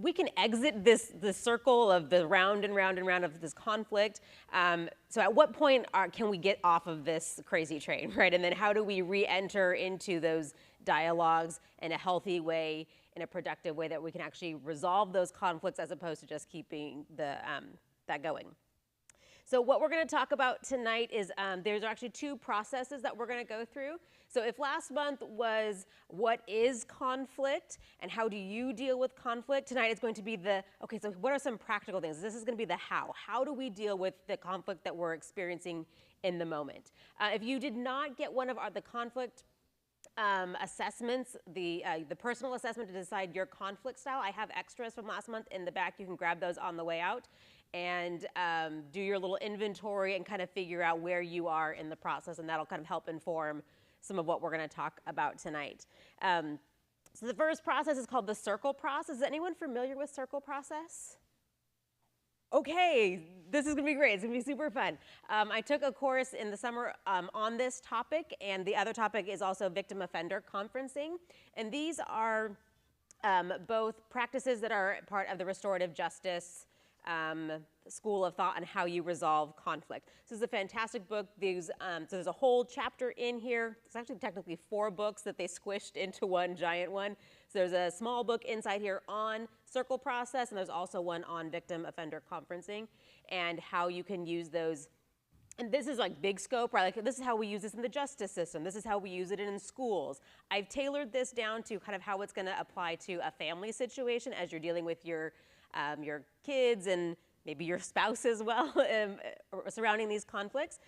we can exit the circle of the round and round and round of this conflict. So at what point can we get off of this crazy train, right? And then how do we re-enter into those dialogues in a healthy way, in a productive way that we can actually resolve those conflicts as opposed to just keeping that going. So what we're going to talk about tonight is there's actually two processes that we're going to go through. So if last month was what is conflict and how do you deal with conflict, tonight is going to be okay, so what are some practical things? This is going to be the how. How do we deal with the conflict that we're experiencing in the moment? If you did not get one of the conflict assessments, the personal assessment to decide your conflict style, I have extras from last month in the back. You can grab those on the way out and do your little inventory and kind of figure out where you are in the process, and that'll kind of help inform some of what we're going to talk about tonight. So the first process is called the circle process. Is anyone familiar with circle process? Okay, this is going to be great. It's going to be super fun. I took a course in the summer on this topic, and the other topic is also victim offender conferencing. And these are both practices that are part of the restorative justice school of thought on how you resolve conflict. This is a fantastic book. So there's a whole chapter in here. It's actually technically 4 books that they squished into one giant one. So there's a small book inside here on circle process, and there's also one on victim offender conferencing and how you can use those. And this is like big scope, right? Like, this is how we use this in the justice system. This is how we use it in schools. I've tailored this down to kind of how it's going to apply to a family situation as you're dealing with your kids and maybe your spouse as well surrounding these conflicts.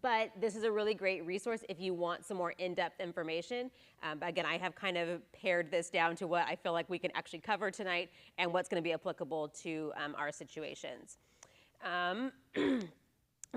But this is a really great resource if you want some more in-depth information. Again, I have kind of pared this down to what I feel like we can actually cover tonight and what's going to be applicable to our situations. And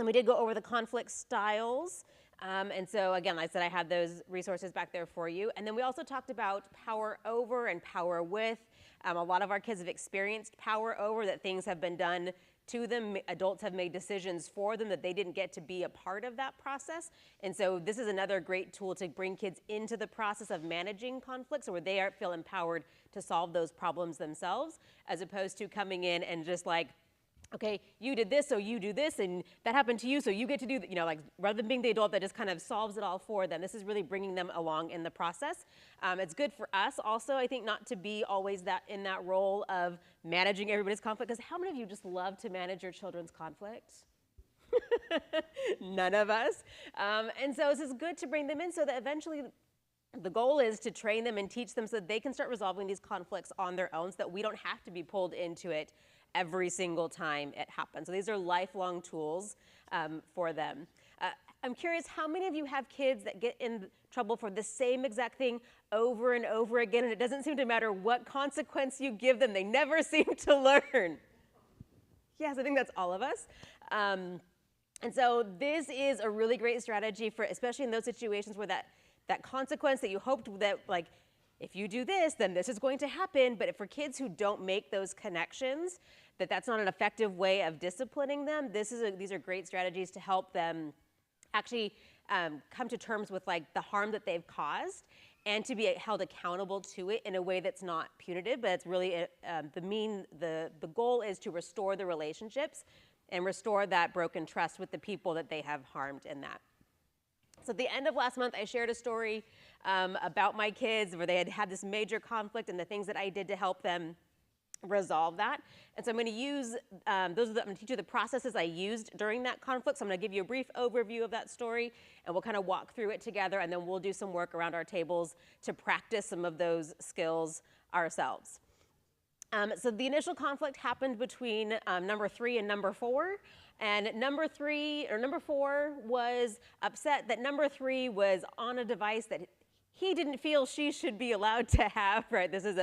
we did go over the conflict styles. And so again, like I said, I have those resources back there for you. And then we also talked about power over and power with. A lot of our kids have experienced power over, that things have been done to them. Adults have made decisions for them that they didn't get to be a part of that process. And so this is another great tool to bring kids into the process of managing conflicts, where they feel empowered to solve those problems themselves, as opposed to coming in and just like, okay, you did this, so you do this, and that happened to you, so you get to do, like, rather than being the adult that just kind of solves it all for them. This is really bringing them along in the process. It's good for us also, I think, not to be always in that role of managing everybody's conflict, because how many of you just love to manage your children's conflict? None of us. And so this is good to bring them in so that eventually the goal is to train them and teach them so that they can start resolving these conflicts on their own, so that we don't have to be pulled into it every single time it happens. So these are lifelong tools for them. I'm curious, how many of you have kids that get in trouble for the same exact thing over and over again, and it doesn't seem to matter what consequence you give them, they never seem to learn? Yes, I think that's all of us. And so this is a really great strategy for, especially in those situations where that consequence that you hoped that, like, if you do this, then this is going to happen. But for kids who don't make those connections, that's not an effective way of disciplining them, these are great strategies to help them actually come to terms with, like, the harm that they've caused, and to be held accountable to it in a way that's not punitive, but it's really the goal is to restore the relationships and restore that broken trust with the people that they have harmed in that. So at the end of last month, I shared a story about my kids where they had this major conflict and the things that I did to help them resolve that. And so I'm going to use, I'm going to teach you the processes I used during that conflict. So I'm going to give you a brief overview of that story, and we'll kind of walk through it together, and then we'll do some work around our tables to practice some of those skills ourselves. So the initial conflict happened between number 3 and number 4. And number 4 was upset that number 3 was on a device that he didn't feel she should be allowed to have, right? This is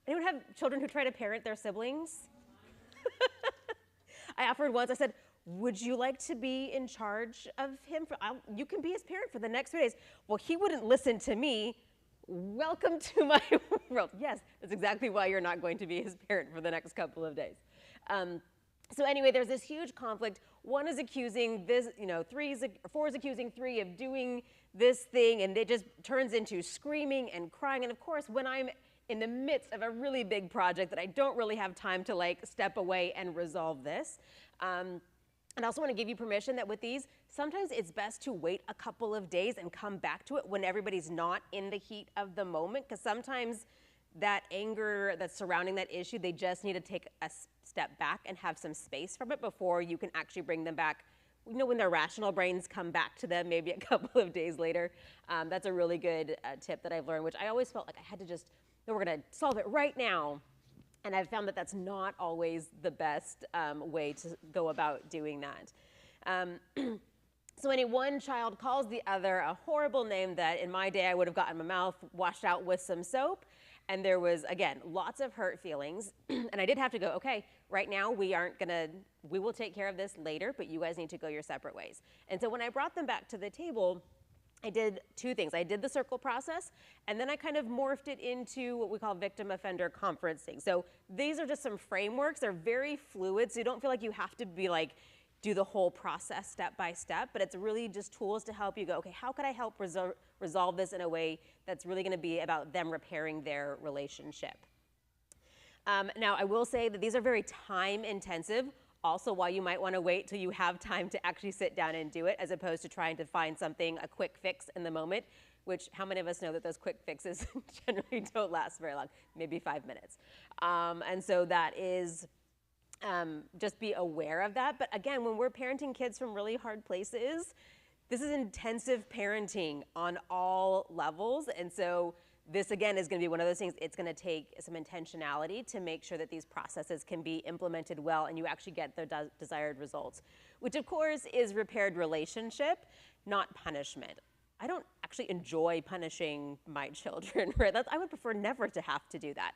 anyone have children who try to parent their siblings? I offered once, I said, would you like to be in charge of him? You can be his parent for the next 3 days. Well, he wouldn't listen to me. Welcome to my world. Yes, that's exactly why you're not going to be his parent for the next couple of days. So anyway, there's this huge conflict. 1 is accusing this, 4 is accusing 3 of doing this thing, and it just turns into screaming and crying. And of course, when I'm in the midst of a really big project that I don't really have time to like step away and resolve this. And I also want to give you permission that with these, sometimes it's best to wait a couple of days and come back to it when everybody's not in the heat of the moment, because sometimes that anger that's surrounding that issue, they just need to take a step back and have some space from it before you can actually bring them back. You know, when their rational brains come back to them maybe a couple of days later. That's a really good tip that I've learned, which I always felt like I had to just, no, we're going to solve it right now. And I've found that that's not always the best way to go about doing that. So any one child calls the other a horrible name that in my day I would have gotten my mouth washed out with some soap. And there was, again, lots of hurt feelings. And I did have to go, okay, right now we will take care of this later, but you guys need to go your separate ways. And so when I brought them back to the table, I did two things. I did the circle process, and then I kind of morphed it into what we call victim offender conferencing. So these are just some frameworks. They're very fluid, so you don't feel like you have to be like, do the whole process step by step, but it's really just tools to help you go, okay, how could I help resolve this in a way that's really gonna be about them repairing their relationship? Now, I will say that these are very time intensive. Also, why you might want to wait till you have time to actually sit down and do it, as opposed to trying to find something, a quick fix in the moment, which how many of us know that those quick fixes generally don't last very long, maybe 5 minutes. And so that is, just be aware of that. But again, when we're parenting kids from really hard places, this is intensive parenting on all levels. And so this, again, is going to be one of those things, it's going to take some intentionality to make sure that these processes can be implemented well and you actually get the desired results, which of course is repaired relationship, not punishment. I don't actually enjoy punishing my children, right? I would prefer never to have to do that.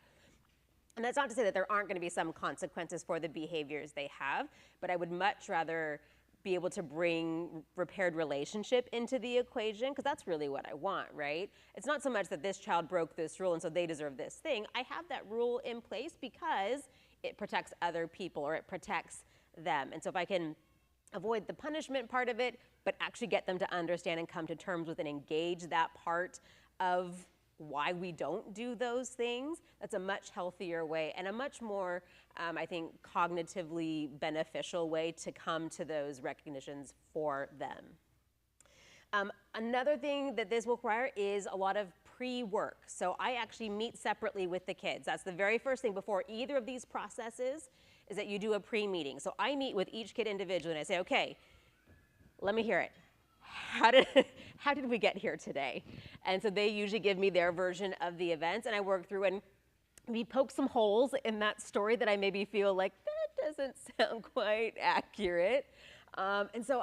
And that's not to say that there aren't going to be some consequences for the behaviors they have, but I would much rather be able to bring repaired relationship into the equation, because that's really what I want, right? It's not so much that this child broke this rule and so they deserve this thing. I have that rule in place because it protects other people or it protects them. And so if I can avoid the punishment part of it, but actually get them to understand and come to terms with and engage that part of why we don't do those things, that's a much healthier way and a much more, I think, cognitively beneficial way to come to those recognitions for them. Another thing that this will require is a lot of pre-work. So I actually meet separately with the kids. That's the very first thing before either of these processes, is that you do a pre-meeting. So I meet with each kid individually and I say, okay, let me hear it. How did we get here today? And so they usually give me their version of the events, and I work through and we poke some holes in that story that I maybe feel like that doesn't sound quite accurate. And so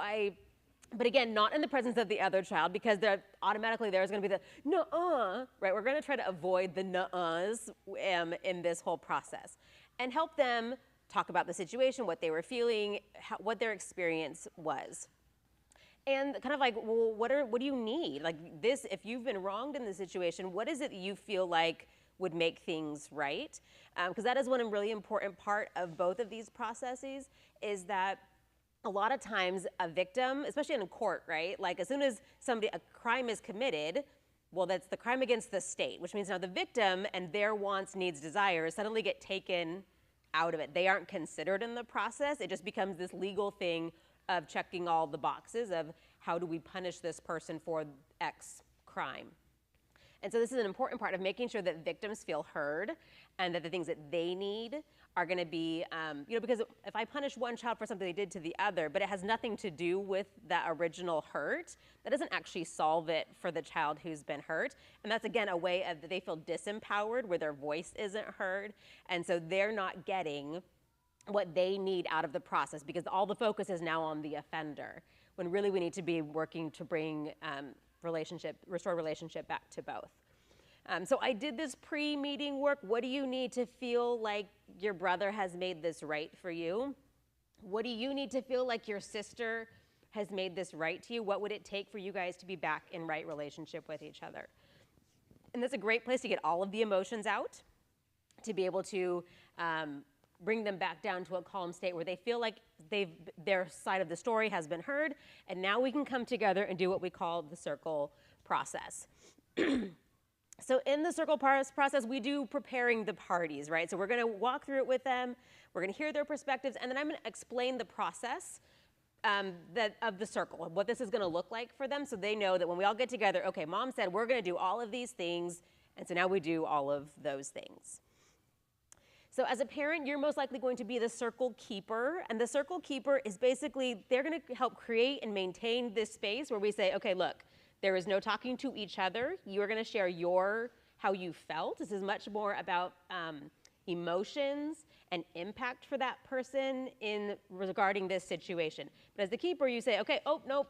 but again, not in the presence of the other child, because automatically there's going to be the nuh-uh, right? We're going to try to avoid the nuh-uhs in this whole process and help them talk about the situation, what they were feeling, what their experience was. And kind of like, well, what do you need? Like this, if you've been wronged in the situation, what is it that you feel like would make things right? Because that is one really important part of both of these processes, is that a lot of times a victim, especially in a court, right? Like as soon as a crime is committed, well, that's the crime against the state, which means now the victim and their wants, needs, desires suddenly get taken out of it. They aren't considered in the process. It just becomes this legal thing of checking all the boxes of how do we punish this person for X crime. And so this is an important part of making sure that victims feel heard and that the things that they need are going to be, because if I punish one child for something they did to the other, but it has nothing to do with that original hurt, that doesn't actually solve it for the child who's been hurt. And that's, again, a way of that they feel disempowered, where their voice isn't heard. And so they're not getting what they need out of the process, because all the focus is now on the offender, when really we need to be working to bring restore relationship back to both. So I did this pre-meeting work. What do you need to feel like your brother has made this right for you? What do you need to feel like your sister has made this right to you? What would it take for you guys to be back in right relationship with each other? And that's a great place to get all of the emotions out, to be able to bring them back down to a calm state where they feel like their side of the story has been heard, and now we can come together and do what we call the circle process. So in the circle process, we do preparing the parties, right? So we're gonna walk through it with them, we're gonna hear their perspectives, and then I'm gonna explain the process of the circle, what this is gonna look like for them, so they know that when we all get together, okay, mom said we're gonna do all of these things, and so now we do all of those things. So as a parent, you're most likely going to be the circle keeper, and the circle keeper is basically, they're gonna help create and maintain this space where we say, okay, look, there is no talking to each other. You're gonna share how you felt. This is much more about emotions and impact for that person in regarding this situation. But as the keeper, you say, okay, oh, nope,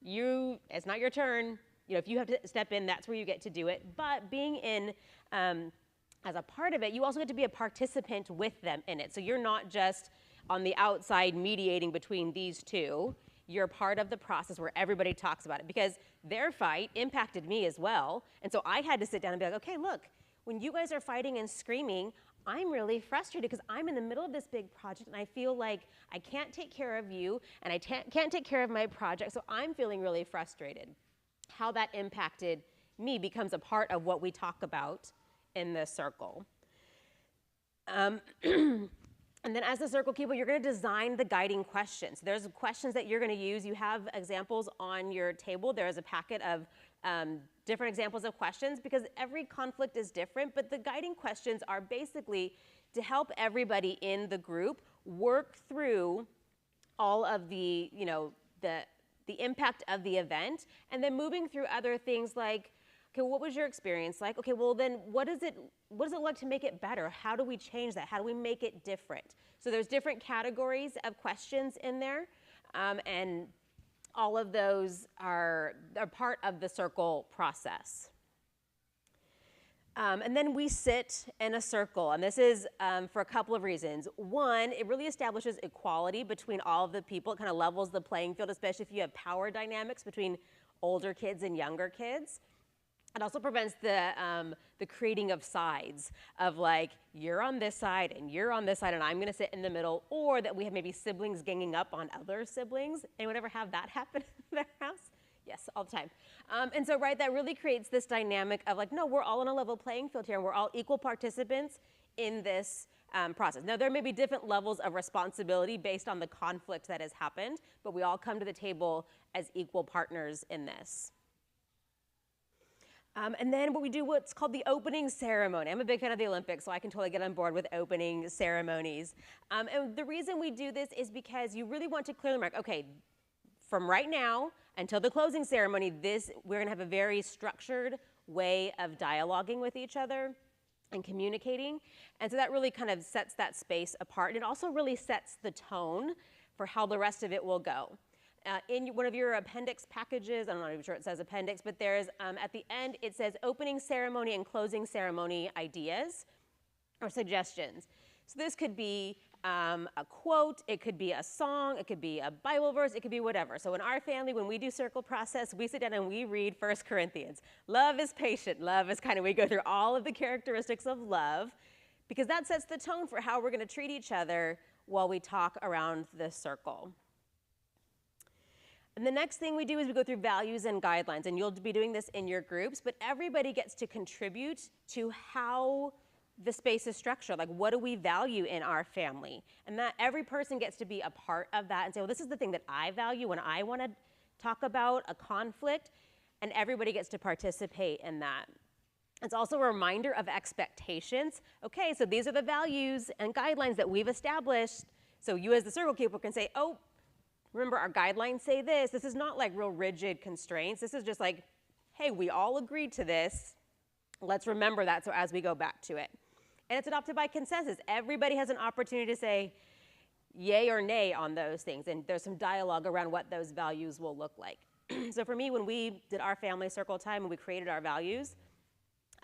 it's not your turn. You know, if you have to step in, that's where you get to do it. But being in, as a part of it, you also get to be a participant with them in it. So you're not just on the outside mediating between these two. You're part of the process where everybody talks about it, because their fight impacted me as well. And so I had to sit down and be like, okay, look, when you guys are fighting and screaming, I'm really frustrated because I'm in the middle of this big project and I feel like I can't take care of you and I can't take care of my project, so I'm feeling really frustrated. How that impacted me becomes a part of what we talk about in this circle. And then as the circle keeper, you're gonna design the guiding questions. There's questions that you're gonna use. You have examples on your table. There's a packet of different examples of questions, because every conflict is different, but the guiding questions are basically to help everybody in the group work through all of the, the impact of the event, and then moving through other things like, okay, what was your experience like? Okay, well then what is it like to make it better? How do we change that? How do we make it different? So there's different categories of questions in there, and all of those are part of the circle process. And then we sit in a circle, and this is for a couple of reasons. One, it really establishes equality between all of the people. It kind of levels the playing field, especially if you have power dynamics between older kids and younger kids. It also prevents the creating of sides of like, you're on this side and you're on this side and I'm gonna sit in the middle, or that we have maybe siblings ganging up on other siblings. Anyone ever have that happen in their house? Yes, all the time. And so, right, that really creates this dynamic of like, no, we're all on a level playing field here and we're all equal participants in this process. Now, there may be different levels of responsibility based on the conflict that has happened, but we all come to the table as equal partners in this. And then we do what's called the opening ceremony. I'm a big fan of the Olympics, so I can totally get on board with opening ceremonies. And the reason we do this is because you really want to clearly mark, okay, from right now until the closing ceremony, we're gonna have a very structured way of dialoguing with each other and communicating. And so that really kind of sets that space apart. And it also really sets the tone for how the rest of it will go. In one of your appendix packages, I'm not even sure it says appendix, but there's, at the end, it says opening ceremony and closing ceremony ideas or suggestions. So this could be a quote, it could be a song, it could be a Bible verse, it could be whatever. So in our family, when we do circle process, we sit down and we read 1 Corinthians. Love is patient, love is kind, we go through all of the characteristics of love, because that sets the tone for how we're gonna treat each other while we talk around this circle. And the next thing we do is we go through values and guidelines, and you'll be doing this in your groups, but everybody gets to contribute to how the space is structured. Like, what do we value in our family? And that every person gets to be a part of that and say, well, this is the thing that I value when I want to talk about a conflict, and everybody gets to participate in that. It's also a reminder of expectations. Okay, so these are the values and guidelines that we've established. So you as the circle keeper can say, oh, remember, our guidelines say this. This is not like real rigid constraints. This is just like, hey, we all agreed to this. Let's remember that so as we go back to it. And it's adopted by consensus. Everybody has an opportunity to say yay or nay on those things. And there's some dialogue around what those values will look like. So for me, when we did our family circle time and we created our values,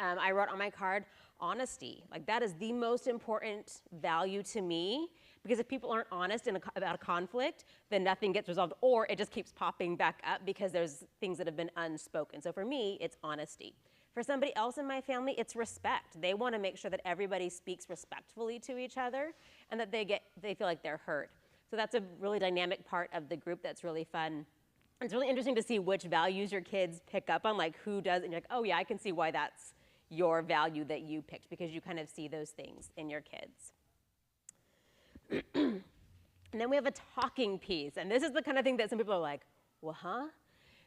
I wrote on my card, honesty. Like, that is the most important value to me, because if people aren't honest about a conflict, then nothing gets resolved, or it just keeps popping back up because there's things that have been unspoken. So for me, it's honesty. For somebody else in my family, it's respect. They want to make sure that everybody speaks respectfully to each other and that they feel like they're heard. So that's a really dynamic part of the group that's really fun. It's really interesting to see which values your kids pick up on, like who does, and you're like, oh yeah, I can see why that's, your value that you picked, because you kind of see those things in your kids. And then we have a talking piece, and this is the kind of thing that some people are like, well, huh?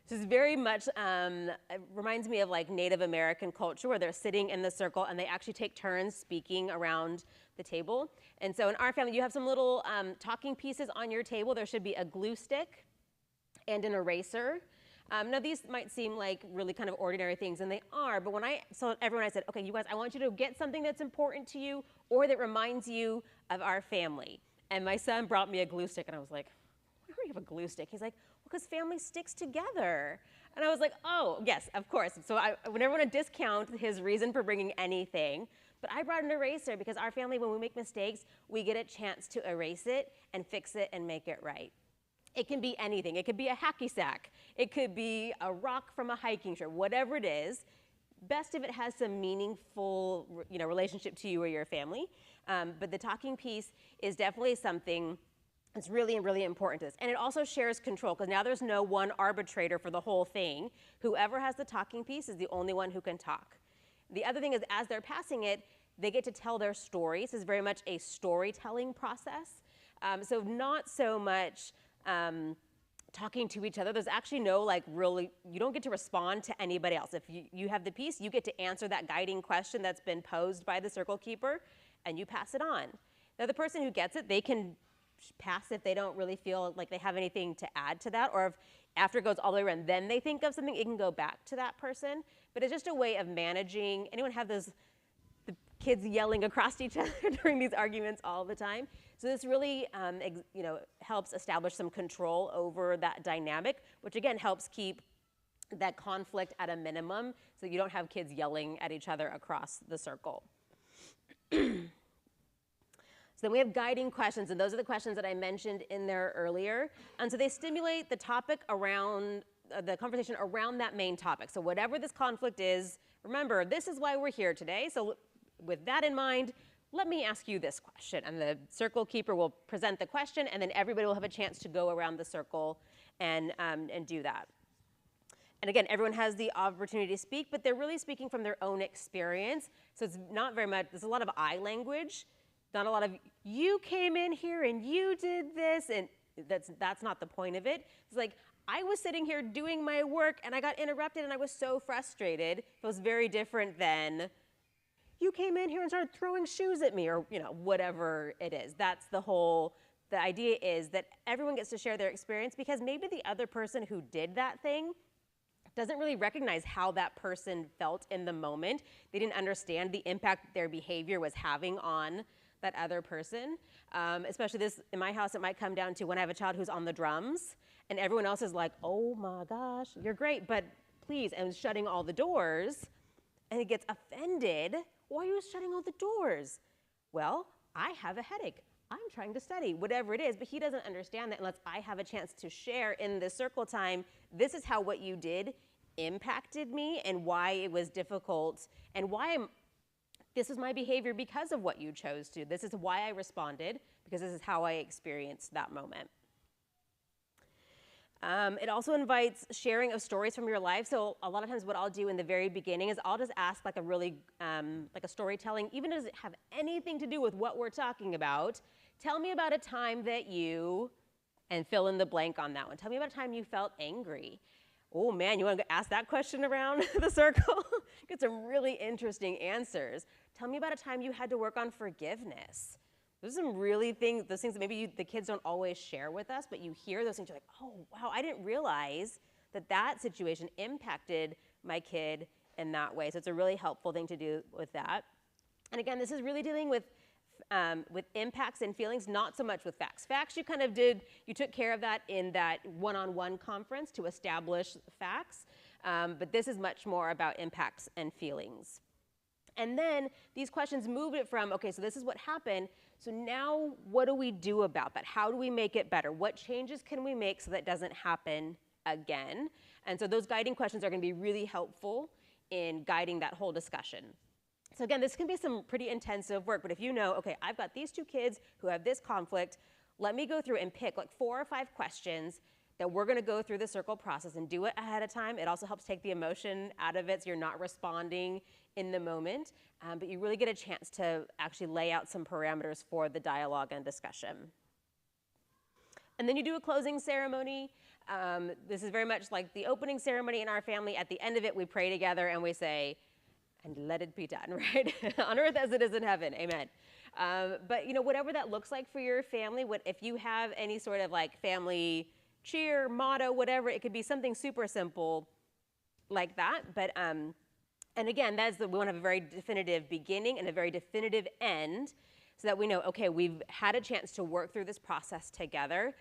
This is very much, it reminds me of like Native American culture, where they're sitting in the circle and they actually take turns speaking around the table. And so in our family, you have some little talking pieces on your table. There should be a glue stick and an eraser. Now these might seem like really kind of ordinary things, and they are, but when I saw everyone, I said, okay, you guys, I want you to get something that's important to you or that reminds you of our family. And my son brought me a glue stick, and I was like, why do we have a glue stick? He's like, well, because family sticks together. And I was like, oh, yes, of course. So I would never want to discount his reason for bringing anything, but I brought an eraser because our family, when we make mistakes, we get a chance to erase it and fix it and make it right. It can be anything. It could be a hacky sack. It could be a rock from a hiking trip, whatever it is. Best if it has some meaningful, relationship to you or your family. But the talking piece is definitely something that's really, really important to us. And it also shares control, because now there's no one arbitrator for the whole thing. Whoever has the talking piece is the only one who can talk. The other thing is, as they're passing it, they get to tell their stories. It's very much a storytelling process. So not so much talking to each other. There's actually no you don't get to respond to anybody else. If you have the piece, you get to answer that guiding question that's been posed by the circle keeper, and you pass it on. Now the person who gets it, they can pass if they don't really feel like they have anything to add to that, or if after it goes all the way around, then they think of something, it can go back to that person. But it's just a way of managing. Anyone have the kids yelling across each other during these arguments all the time? So this really, helps establish some control over that dynamic, which again helps keep that conflict at a minimum, so you don't have kids yelling at each other across the circle. So then we have guiding questions, and those are the questions that I mentioned in there earlier. And so they stimulate the topic around, the conversation around that main topic. So whatever this conflict is, remember, this is why we're here today. So with that in mind, let me ask you this question. And the circle keeper will present the question, and then everybody will have a chance to go around the circle and do that. And again, everyone has the opportunity to speak, but they're really speaking from their own experience. So it's not very much, there's a lot of I language, not a lot of, you came in here and you did this, and that's not the point of it. It's like, I was sitting here doing my work and I got interrupted and I was so frustrated. It was very different than, you came in here and started throwing shoes at me, or whatever it is. That's the idea is that everyone gets to share their experience, because maybe the other person who did that thing doesn't really recognize how that person felt in the moment. They didn't understand the impact their behavior was having on that other person. Especially this, in my house, it might come down to when I have a child who's on the drums and everyone else is like, oh my gosh, you're great, but please, and shutting all the doors, and it gets offended. Why are you shutting all the doors? Well, I have a headache. I'm trying to study, whatever it is, but he doesn't understand that unless I have a chance to share in this circle time, this is how what you did impacted me and why it was difficult and why this is my behavior because of what you chose to. This is why I responded, because this is how I experienced that moment. It also invites sharing of stories from your life. So a lot of times what I'll do in the very beginning is I'll just ask like a really, like a storytelling, even does it have anything to do with what we're talking about. Tell me about a time that you, and fill in the blank on that one. Tell me about a time you felt angry. Oh man, you want to ask that question around the circle? Get some really interesting answers. Tell me about a time you had to work on forgiveness. Those are some really things, those things that maybe the kids don't always share with us, but you hear those things, you're like, oh wow, I didn't realize that situation impacted my kid in that way. So it's a really helpful thing to do with that. And again, this is really dealing with impacts and feelings, not so much with facts. Facts you kind of did, you took care of that in that one-on-one conference to establish facts, but this is much more about impacts and feelings. And then these questions move it from, okay, so this is what happened, so now what do we do about that? How do we make it better? What changes can we make so that doesn't happen again? And so those guiding questions are going to be really helpful in guiding that whole discussion. So again, this can be some pretty intensive work, but if you know, okay, I've got these two kids who have this conflict, let me go through and pick like 4 or 5 questions that we're gonna go through the circle process and do it ahead of time. It also helps take the emotion out of it, so you're not responding in the moment, but you really get a chance to actually lay out some parameters for the dialogue and discussion. And then you do a closing ceremony. This is very much like the opening ceremony in our family. At the end of it, we pray together and we say, and let it be done, right? On earth as it is in heaven, amen. But whatever that looks like for your family, if you have any sort of like family cheer, motto, whatever, it could be something super simple like that. But, and again, we want to have a very definitive beginning and a very definitive end so that we know, okay, we've had a chance to work through this process together.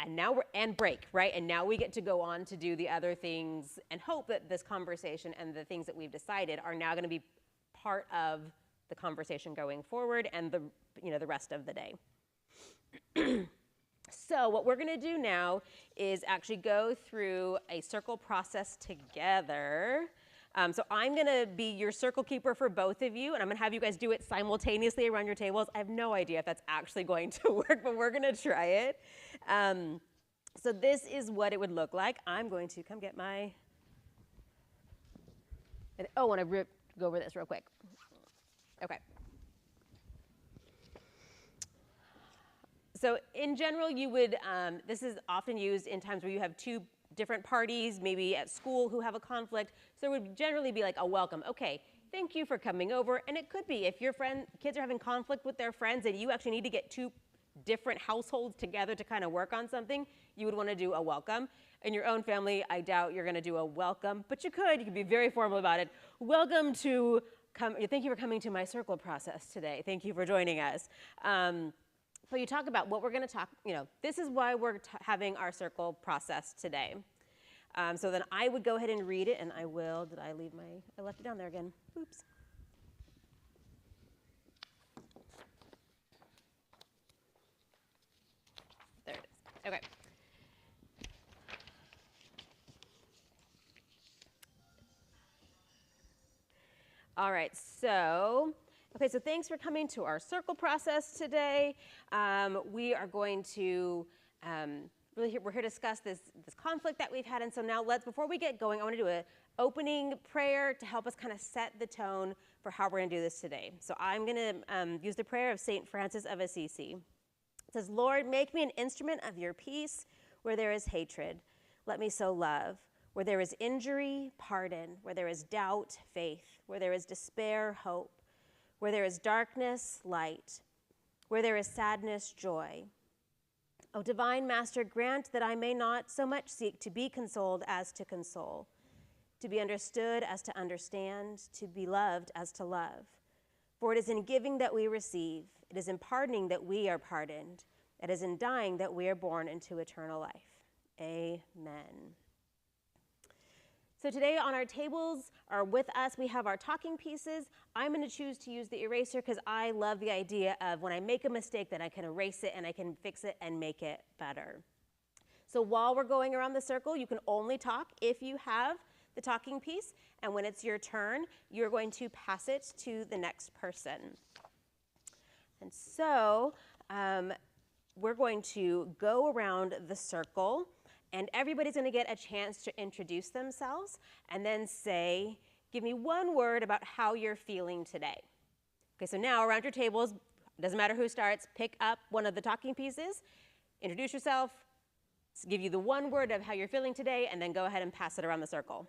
And now and break, right? And now we get to go on to do the other things and hope that this conversation and the things that we've decided are now going to be part of the conversation going forward and the rest of the day. So what we're going to do now is actually go through a circle process together. So I'm going to be your circle keeper for both of you, and I'm going to have you guys do it simultaneously around your tables. I have no idea if that's actually going to work, but we're going to try it. So this is what it would look like. I'm going to come get my, and I want to go over this real quick. Okay. So in general, you would, this is often used in times where you have two different parties, maybe at school, who have a conflict. So it would generally be like a welcome. Okay, thank you for coming over. And it could be if your kids are having conflict with their friends and you actually need to get two different households together to kind of work on something, you would want to do a welcome. In your own family, I doubt you're going to do a welcome, but you could be very formal about it. Welcome to thank you for coming to my circle process today. Thank you for joining us. So you talk about what we're going to talk, this is why we're having our circle process today. So then I would go ahead and read it, and I will, I left it down there again. Oops. There it is. Okay. All right, so thanks for coming to our circle process today. We are going to, we're here to discuss this conflict that we've had, and so now before we get going, I want to do an opening prayer to help us kind of set the tone for how we're going to do this today. So I'm going to use the prayer of St. Francis of Assisi. It says, Lord, make me an instrument of your peace where there is hatred. Let me sow love. Where there is injury, pardon. Where there is doubt, faith. Where there is despair, hope. Where there is darkness, light. Where there is sadness, joy. O divine Master, grant that I may not so much seek to be consoled as to console, to be understood as to understand, to be loved as to love. For it is in giving that we receive, it is in pardoning that we are pardoned, it is in dying that we are born into eternal life. Amen. So today on our tables, or with us, we have our talking pieces. I'm going to choose to use the eraser because I love the idea of when I make a mistake that I can erase it and I can fix it and make it better. So while we're going around the circle, you can only talk if you have the talking piece, and when it's your turn, you're going to pass it to the next person. And so we're going to go around the circle, and everybody's going to get a chance to introduce themselves and then say, give me one word about how you're feeling today. Okay, so now around your tables, doesn't matter who starts, pick up one of the talking pieces, introduce yourself, give you the one word of how you're feeling today, and then go ahead and pass it around the circle.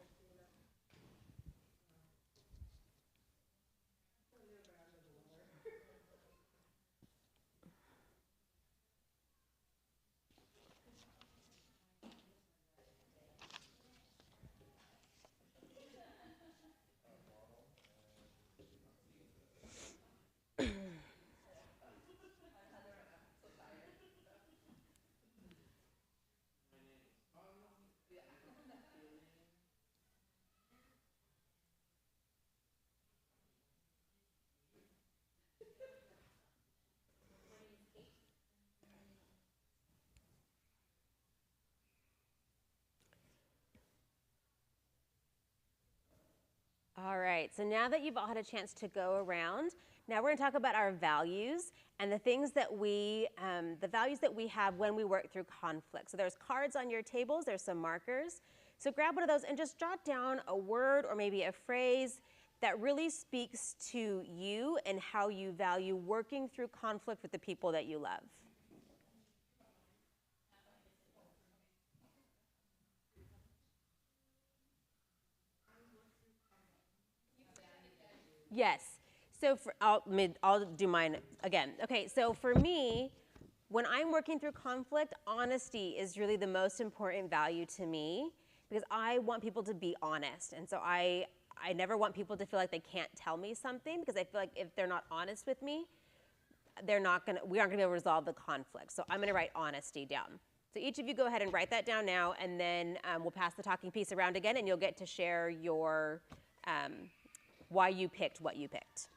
All right, so now that you've all had a chance to go around, now we're going to talk about our values and the things that the values that we have when we work through conflict. So there's cards on your tables, there's some markers. So grab one of those and just jot down a word or maybe a phrase that really speaks to you and how you value working through conflict with the people that you love? Yes. So I'll do mine again. Okay, so for me, when I'm working through conflict, honesty is really the most important value to me because I want people to be honest. And so I never want people to feel like they can't tell me something because I feel like if they're not honest with me, we aren't gonna be able to resolve the conflict. So I'm gonna write honesty down. So each of you go ahead and write that down now, and then we'll pass the talking piece around again, and you'll get to share your um, why you picked what you picked.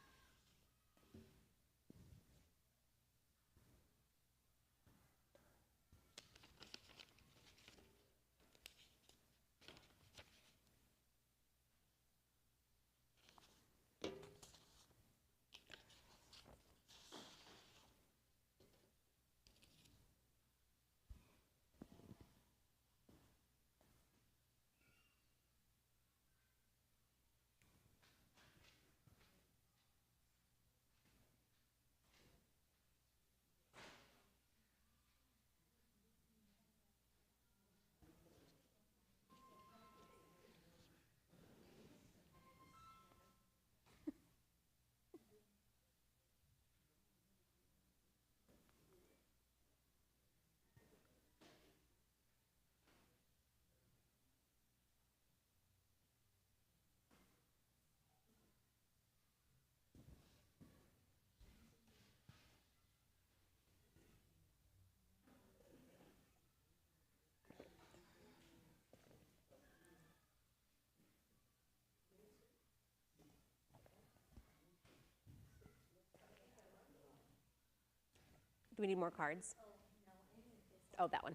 Do we need more cards? Oh, that one.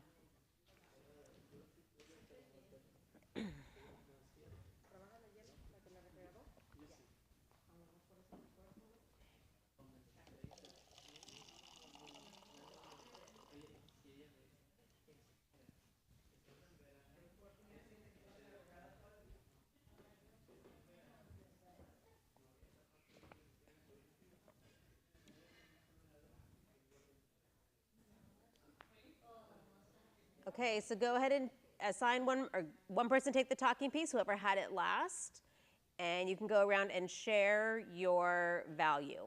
Okay, so go ahead and assign one person take the talking piece, whoever had it last, and you can go around and share your value.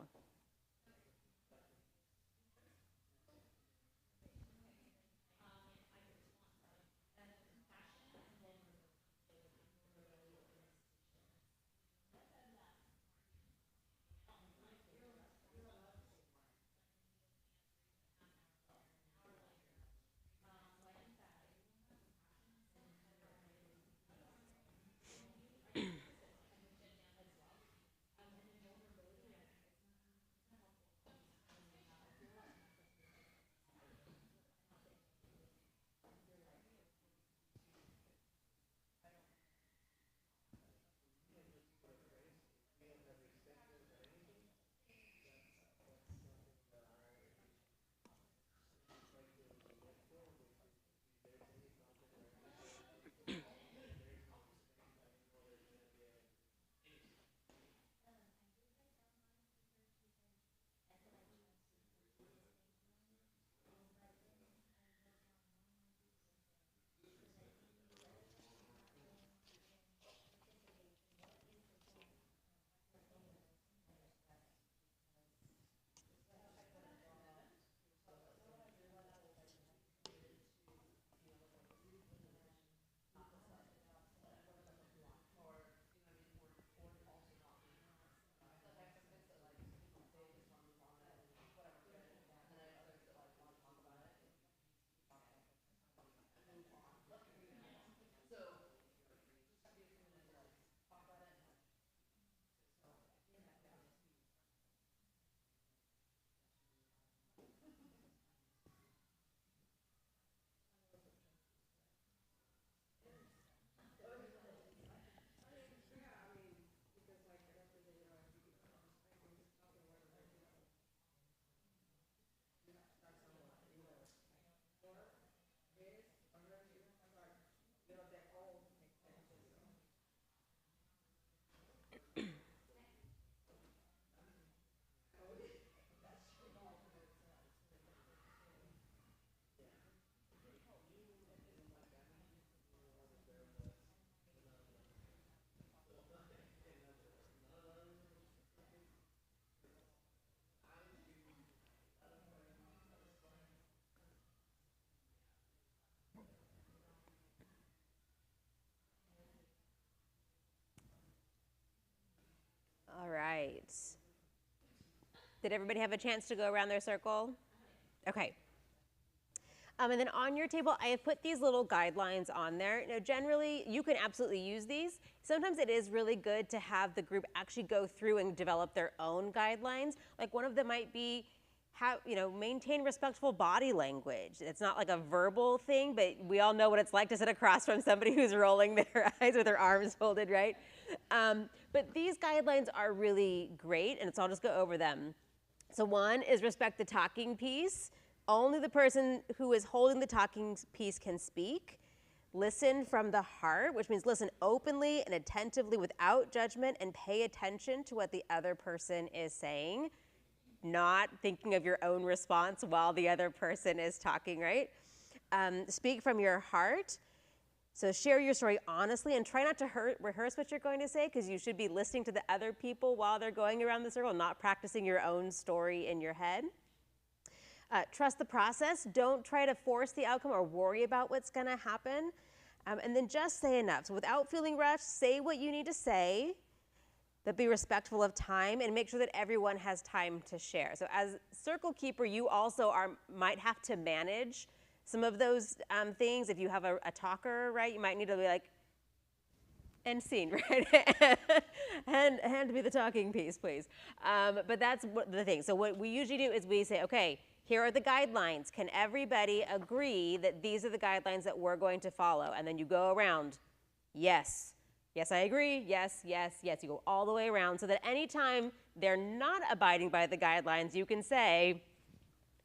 right. Did everybody have a chance to go around their circle? Okay. And then on your table, I have put these little guidelines on there. Now, generally, you can absolutely use these. Sometimes it is really good to have the group actually go through and develop their own guidelines. Like one of them might be, maintain respectful body language. It's not like a verbal thing, but we all know what it's like to sit across from somebody who's rolling their eyes with their arms folded, right? But these guidelines are really great, and so I'll just go over them. So one is respect the talking piece. Only the person who is holding the talking piece can speak. Listen from the heart, which means listen openly and attentively without judgment and pay attention to what the other person is saying, not thinking of your own response while the other person is talking, right? Speak from your heart. So share your story honestly and try not to rehearse what you're going to say, because you should be listening to the other people while they're going around the circle, not practicing your own story in your head. Trust the process. Don't try to force the outcome or worry about what's going to happen. And then just say enough. So without feeling rushed, say what you need to say, but be respectful of time and make sure that everyone has time to share. So as circle keeper, you also might have to manage some of those things. If you have a talker, right, you might need to be like, end scene, right? hand me the talking piece, please. But that's the thing. So what we usually do is we say, okay, here are the guidelines. Can everybody agree that these are the guidelines that we're going to follow? And then you go around, yes, yes, I agree, yes, yes, yes. You go all the way around so that anytime they're not abiding by the guidelines, you can say,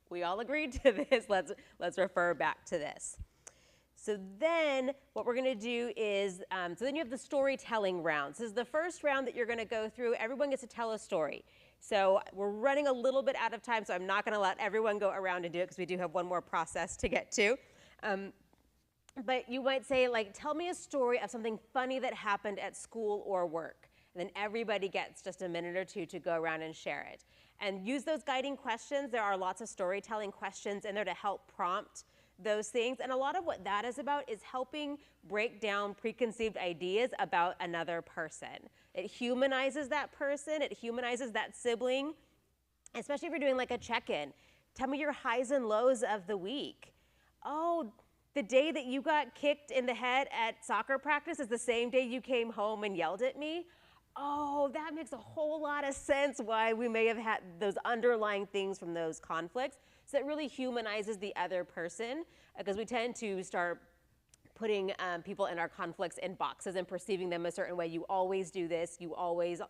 we all agreed to this, let's refer back to this. So then what we're gonna do is, so then you have the storytelling round. So this is the first round that you're gonna go through. Everyone gets to tell a story. So we're running a little bit out of time, so I'm not gonna let everyone go around and do it because we do have one more process to get to. But you might say, like, tell me a story of something funny that happened at school or work. And then everybody gets just a minute or two to go around and share it. And use those guiding questions. There are lots of storytelling questions in there to help prompt those things. And a lot of what that is about is helping break down preconceived ideas about another person. It humanizes that person, it humanizes that sibling, especially if you're doing like a check-in. Tell me your highs and lows of the week. Oh, the day that you got kicked in the head at soccer practice is the same day you came home and yelled at me. Oh, that makes a whole lot of sense why we may have had those underlying things from those conflicts. So it really humanizes the other person, because we tend to start putting people in our conflicts in boxes and perceiving them a certain way. You always do this, you always,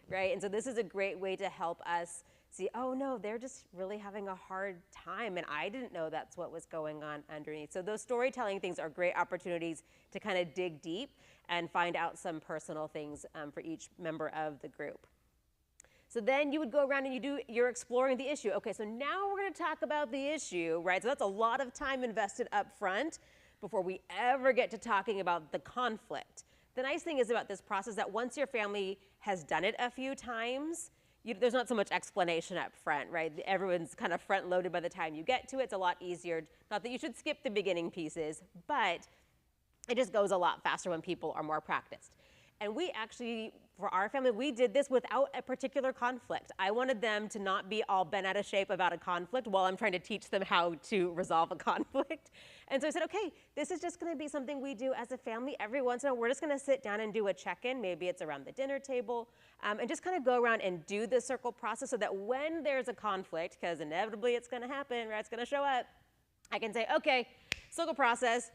right? And so this is a great way to help us see, oh no, they're just really having a hard time and I didn't know that's what was going on underneath. So those storytelling things are great opportunities to kind of dig deep and find out some personal things for each member of the group. So then you would go around and you're exploring the issue. Okay, so now we're gonna talk about the issue, right? So that's a lot of time invested up front before we ever get to talking about the conflict. The nice thing is about this process that once your family has done it a few times, there's not so much explanation up front, right? Everyone's kind of front loaded by the time you get to it. It's a lot easier. Not that you should skip the beginning pieces, but it just goes a lot faster when people are more practiced. And we actually, for our family, we did this without a particular conflict. I wanted them to not be all bent out of shape about a conflict while I'm trying to teach them how to resolve a conflict. And so I said, okay, this is just gonna be something we do as a family every once in a while. We're just gonna sit down and do a check-in. Maybe it's around the dinner table, and just kind of go around and do the circle process so that when there's a conflict, because inevitably it's gonna happen, right, it's gonna show up, I can say, okay, circle process,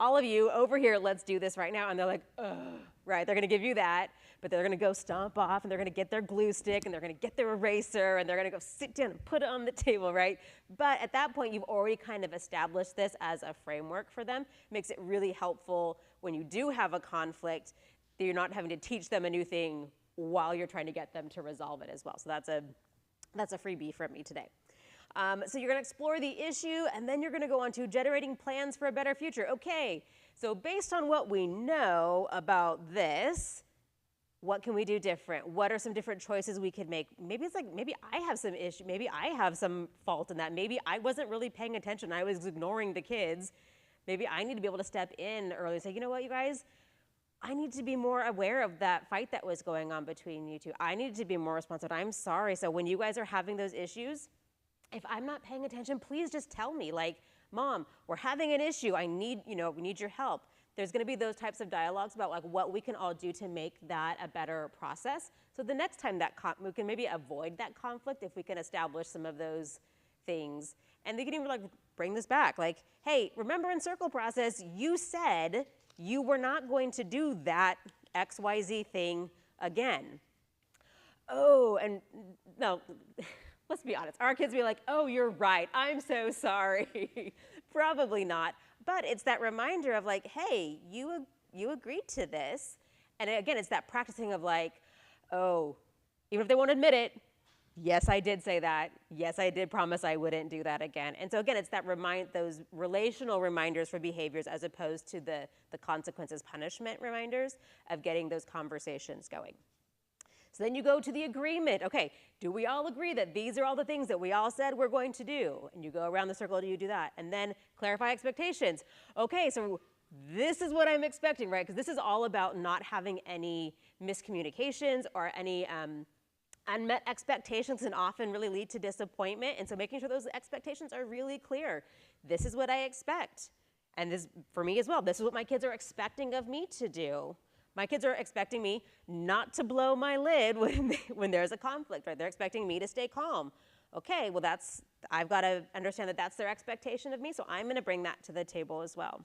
all of you over here, let's do this right now. And they're like, ugh, right? They're gonna give you that, but they're gonna go stomp off and they're gonna get their glue stick and they're gonna get their eraser and they're gonna go sit down and put it on the table, right? But at that point, you've already kind of established this as a framework for them. It makes it really helpful when you do have a conflict that you're not having to teach them a new thing while you're trying to get them to resolve it as well. So that's a freebie from me today. So you're gonna explore the issue and then you're gonna go on to generating plans for a better future. Okay, so based on what we know about this, what can we do different? What are some different choices we could make? Maybe it's like, maybe I have some issue, maybe I have some fault in that. Maybe I wasn't really paying attention, I was ignoring the kids. Maybe I need to be able to step in early and say, you know what, you guys, I need to be more aware of that fight that was going on between you two. I needed to be more responsive. I'm sorry. So when you guys are having those issues, if I'm not paying attention, please just tell me, like, Mom, we're having an issue. I need, we need your help. There's going to be those types of dialogues about like what we can all do to make that a better process. So the next time that we can maybe avoid that conflict if we can establish some of those things. And they can even like bring this back. Like, hey, remember in circle process, you said you were not going to do that XYZ thing again. Oh, and no, let's be honest. Our kids be like, oh, you're right. I'm so sorry. Probably not. But it's that reminder of like, hey, you agreed to this. And again, it's that practicing of like, oh, even if they won't admit it, yes, I did say that. Yes, I did promise I wouldn't do that again. And so again, it's that those relational reminders for behaviors as opposed to the consequences punishment reminders of getting those conversations going. So then you go to the agreement. Okay, do we all agree that these are all the things that we all said we're going to do? And you go around the circle, do you do that? And then clarify expectations. Okay, so this is what I'm expecting, right? Because this is all about not having any miscommunications or any unmet expectations can often really lead to disappointment. And so making sure those expectations are really clear. This is what I expect. And this, for me as well, this is what my kids are expecting of me to do. My kids are expecting me not to blow my lid when there's a conflict, right? They're expecting me to stay calm. Okay, well I've got to understand that that's their expectation of me, so I'm gonna bring that to the table as well.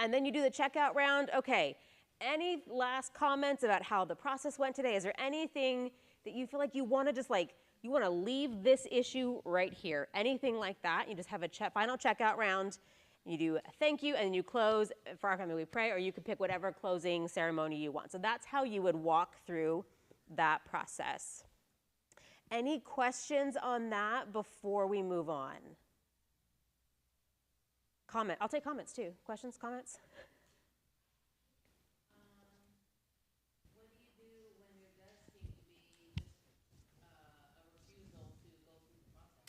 And then you do the checkout round. Okay, any last comments about how the process went today? Is there anything that you feel like you wanna just like, you wanna leave this issue right here? Anything like that? You just have a final checkout round. You do a thank you, and then you close. For our family, we pray, or you could pick whatever closing ceremony you want. So that's how you would walk through that process. Any questions on that before we move on? Comment. I'll take comments too. Questions, comments? What do you do when there does seem to be a refusal to go through the process?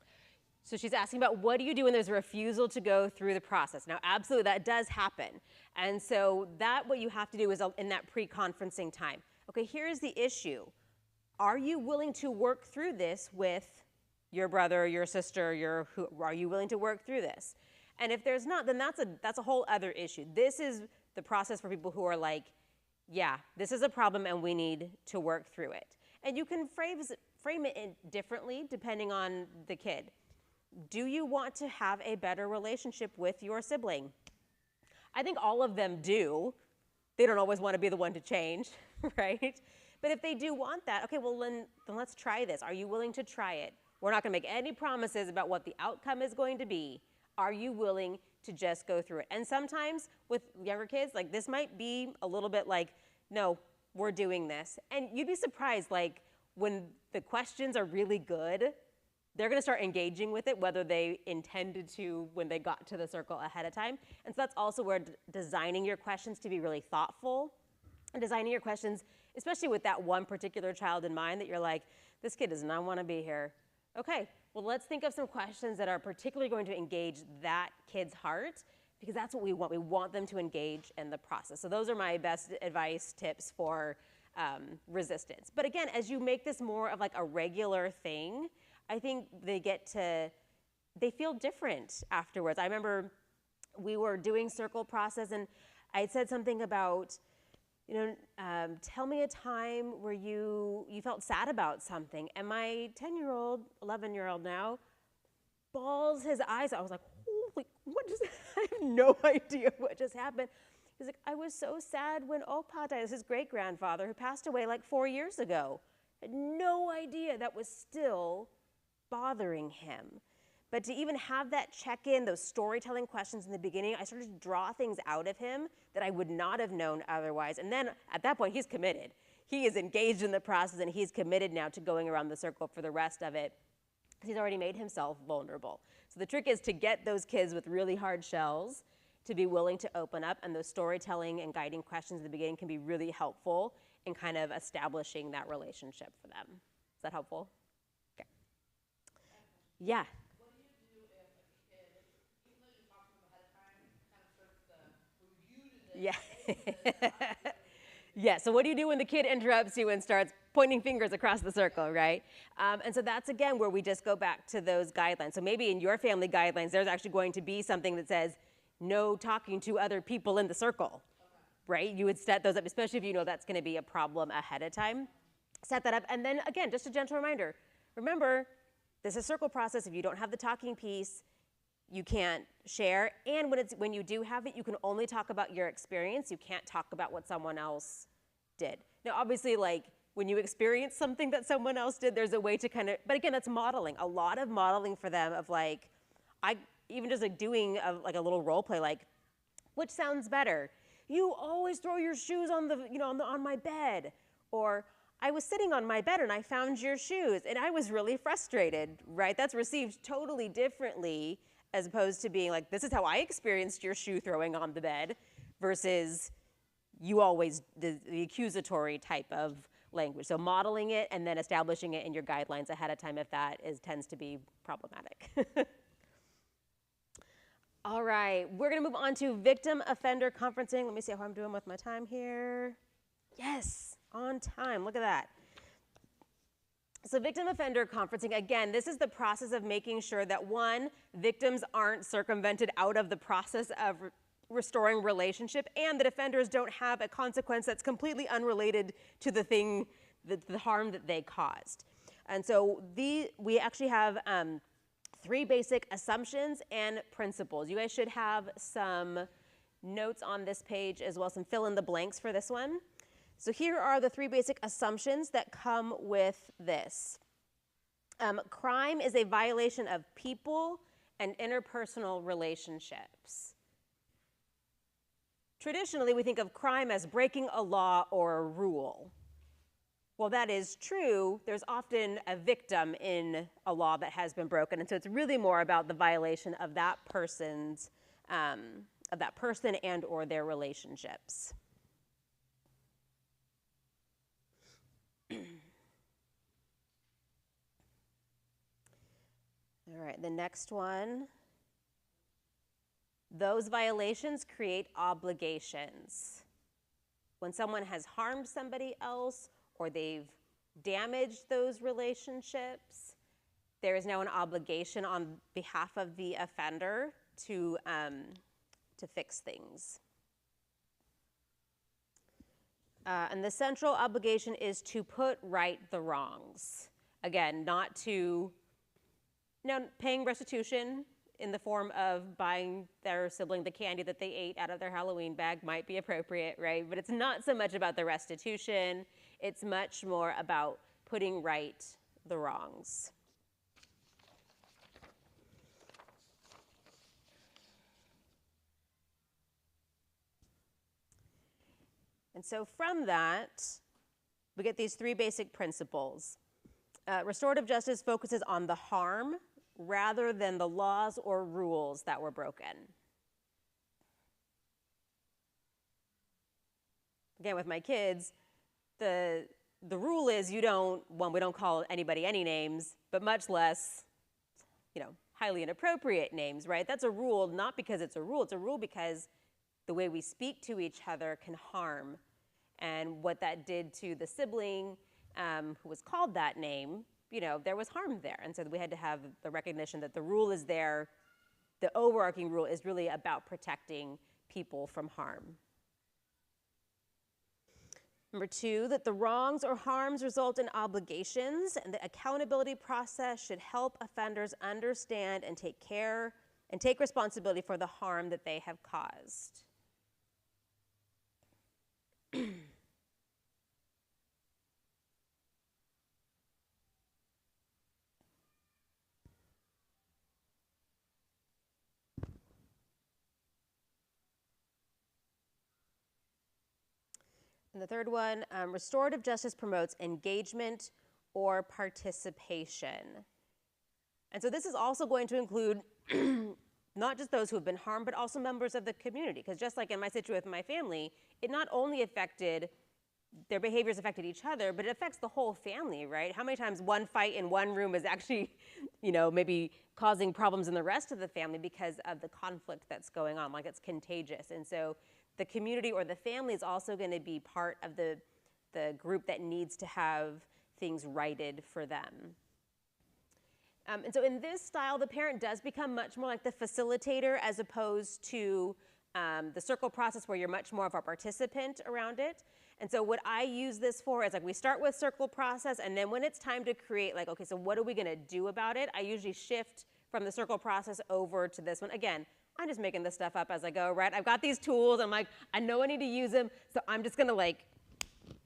So she's asking about what do you do when there's a refusal to go through the process. Now, absolutely, that does happen. And so what you have to do is in that pre-conferencing time. Okay, here's the issue. Are you willing to work through this with your brother, your sister, are you willing to work through this? And if there's not, then that's a whole other issue. This is the process for people who are like, yeah, this is a problem and we need to work through it. And you can frame it differently depending on the kid. Do you want to have a better relationship with your sibling? I think all of them do. They don't always want to be the one to change, right? But if they do want that, okay, well then let's try this. Are you willing to try it? We're not going to make any promises about what the outcome is going to be. Are you willing to just go through it? And sometimes with younger kids, like this might be a little bit like, no, we're doing this. And you'd be surprised, like when the questions are really good, they're going to start engaging with it, whether they intended to when they got to the circle ahead of time. And so that's also where designing your questions to be really thoughtful and designing your questions, especially with that one particular child in mind that you're like, this kid does not want to be here. Okay, well, let's think of some questions that are particularly going to engage that kid's heart, because that's what we want. We want them to engage in the process. So those are my best advice, tips for resistance. But again, as you make this more of like a regular thing, I think they feel different afterwards. I remember we were doing circle process and I had said something about, tell me a time where you felt sad about something. And my 10-year-old, 11-year-old now, bawls his eyes out. I was like, holy, I have no idea what just happened. He's like, I was so sad when Opa died. This is his great-grandfather who passed away like 4 years ago. I had no idea that was still bothering him. But to even have that check-in, those storytelling questions in the beginning, I started to draw things out of him that I would not have known otherwise. And then at that point, he's committed. He is engaged in the process and he's committed now to going around the circle for the rest of it. He's already made himself vulnerable. So the trick is to get those kids with really hard shells to be willing to open up, and those storytelling and guiding questions in the beginning can be really helpful in kind of establishing that relationship for them. Is that helpful? Okay. Yeah. What do you do if a kid, even though you talk to them ahead of time, kind of starts the review to this? Yeah. Yeah, so what do you do when the kid interrupts you and starts pointing fingers across the circle, right? And so that's again where we just go back to those guidelines. So maybe in your family guidelines, there's actually going to be something that says no talking to other people in the circle, right? You would set those up, especially if you know that's going to be a problem ahead of time. Set that up, and then again, just a gentle reminder. Remember, this is a circle process. If you don't have the talking piece, you can't share. And when you do have it, you can only talk about your experience. You can't talk about what someone else did. Now, obviously, like when you experience something that someone else did, there's a way to kind of, but again, that's modeling. A lot of modeling for them of like, even just like doing like a little role play, like, which sounds better? You always throw your shoes on on my bed. Or I was sitting on my bed and I found your shoes and I was really frustrated, right? That's received totally differently as opposed to being like, this is how I experienced your shoe throwing on the bed versus you always, the accusatory type of language. So modeling it and then establishing it in your guidelines ahead of time if that tends to be problematic. All right, we're gonna move on to victim offender conferencing. Let me see how I'm doing with my time here. Yes, on time, look at that. So victim offender conferencing, again, this is the process of making sure that one, victims aren't circumvented out of the process of restoring relationship and that offenders don't have a consequence that's completely unrelated to the thing, the harm that they caused. And so we actually have 3 basic assumptions and principles. You guys should have some notes on this page as well, some fill in the blanks for this one. So here are the 3 basic assumptions that come with this. Crime is a violation of people and interpersonal relationships. Traditionally, we think of crime as breaking a law or a rule. While that is true, there's often a victim in a law that has been broken, and so it's really more about the violation of that person's, of that person and or their relationships. All right, the next one. Those violations create obligations. When someone has harmed somebody else or they've damaged those relationships, there is now an obligation on behalf of the offender to fix things. And the central obligation is to put right the wrongs. Again, not to, now paying restitution in the form of buying their sibling the candy that they ate out of their Halloween bag might be appropriate, right? But it's not so much about the restitution, it's much more about putting right the wrongs. And so from that, we get these 3 basic principles. Restorative justice focuses on the harm rather than the laws or rules that were broken. Again, with my kids, the rule is we don't call anybody any names, but much less, highly inappropriate names, right? That's a rule, not because it's a rule because the way we speak to each other can harm. And what that did to the sibling who was called that name, there was harm there. And so we had to have the recognition that the rule is there. The overarching rule is really about protecting people from harm. Number 2, that the wrongs or harms result in obligations, and the accountability process should help offenders understand and take responsibility for the harm that they have caused. And the third one, restorative justice promotes engagement or participation. And so this is also going to include not just those who have been harmed, but also members of the community. Because just like in my situation with my family, it not only affected, their behaviors affected each other, but it affects the whole family, right? How many times one fight in one room is actually, maybe causing problems in the rest of the family because of the conflict that's going on, like it's contagious. And so the community or the family is also going to be part of the group that needs to have things righted for them. And so in this style, the parent does become much more like the facilitator as opposed to the circle process where you're much more of a participant around it. And so what I use this for is like we start with circle process, and then when it's time to create like, okay, so what are we gonna do about it? I usually shift from the circle process over to this one. Again, I'm just making this stuff up as I go, right? I've got these tools, I'm like, I know I need to use them, so I'm just gonna like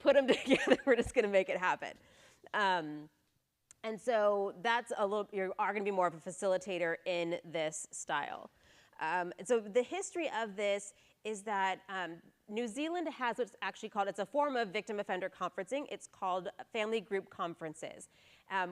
put them together, we're just gonna make it happen. And so that's a little, you are gonna be more of a facilitator in this style. And so the history of this is that New Zealand has what's actually called, it's a form of victim offender conferencing. It's called family group conferences.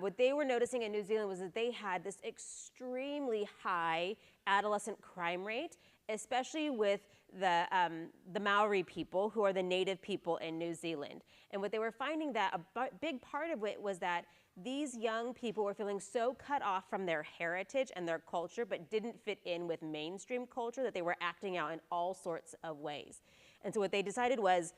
What they were noticing in New Zealand was that they had this extremely high adolescent crime rate, especially with the Maori people, who are the native people in New Zealand. And what they were finding that a big part of it was that these young people were feeling so cut off from their heritage and their culture, but didn't fit in with mainstream culture, that they were acting out in all sorts of ways. And so what they decided was,